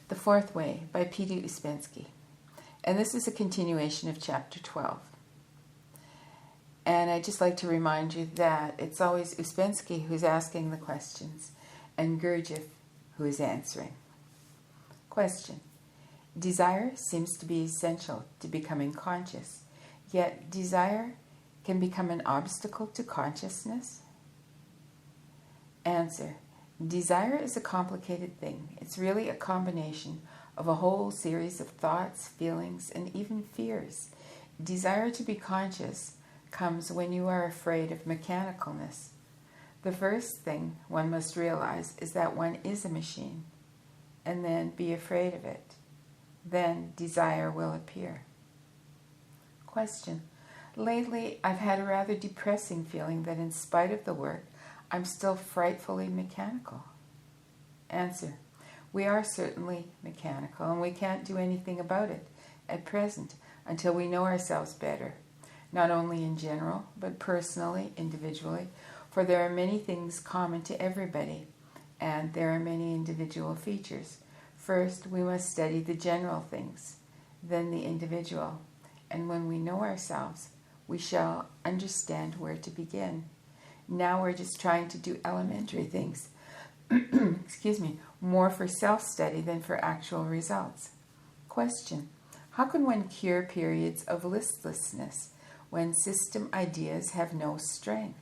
The Fourth Way by Peter Ouspensky. And this is a continuation of chapter 12. And I'd just like to remind you that it's always Ouspensky who's asking the questions and Gurdjieff who is answering. Question. Desire seems to be essential to becoming conscious, yet desire can become an obstacle to consciousness? Answer. Desire is a complicated thing. It's really a combination of a whole series of thoughts, feelings, and even fears. Desire to be conscious comes when you are afraid of mechanicalness. The first thing one must realize is that one is a machine, and then be afraid of it. Then desire will appear. Question. Lately, I've had a rather depressing feeling that in spite of the work, I'm still frightfully mechanical. Answer. We are certainly mechanical, and we can't do anything about it at present until we know ourselves better, not only in general, but personally, individually, for there are many things common to everybody, and there are many individual features. First, we must study the general things, then the individual, and when we know ourselves, we shall understand where to begin. Now we're just trying to do elementary things, more for self-study than for actual results. Question. How can one cure periods of listlessness when system ideas have no strength?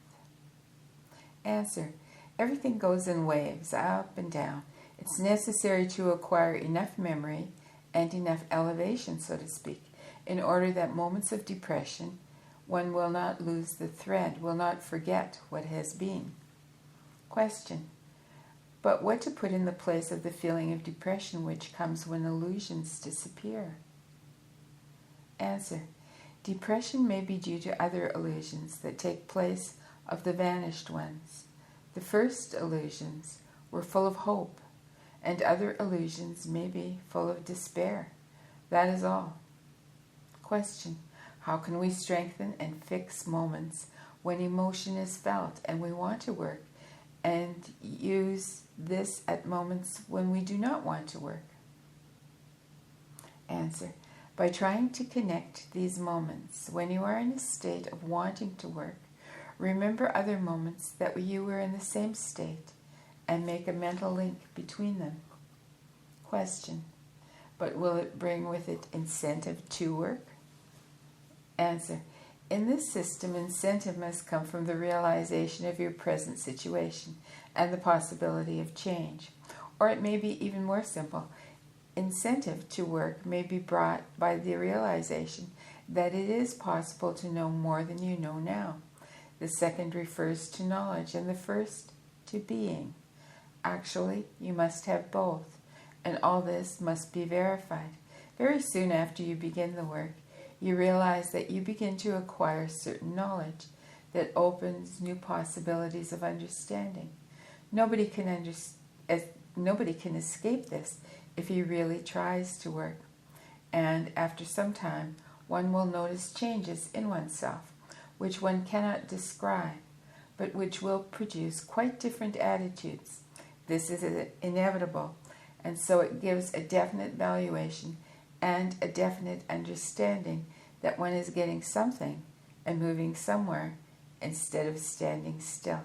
Answer. Everything goes in waves, up and down. It's necessary to acquire enough memory and enough elevation, so to speak, in order that moments of depression one will not lose the thread, will not forget what has been. Question. But what to put in the place of the feeling of depression which comes when illusions disappear? Answer. Depression may be due to other illusions that take place of the vanished ones. The first illusions were full of hope, and other illusions may be full of despair. That is all. Question. How can we strengthen and fix moments when emotion is felt and we want to work, and use this at moments when we do not want to work? Answer. By trying to connect these moments when you are in a state of wanting to work, remember other moments that you were in the same state and make a mental link between them. Question. But will it bring with it incentive to work? Answer. In this system, incentive must come from the realization of your present situation and the possibility of change. Or it may be even more simple. Incentive to work may be brought by the realization that it is possible to know more than you know now. The second refers to knowledge, and the first to being. Actually, you must have both, and all this must be verified. Very soon after you begin the work, you realize that you begin to acquire certain knowledge that opens new possibilities of understanding. Nobody can escape this if he really tries to work. And after some time, one will notice changes in oneself, which one cannot describe, but which will produce quite different attitudes. This is inevitable, and so it gives a definite valuation and a definite understanding that one is getting something and moving somewhere instead of standing still.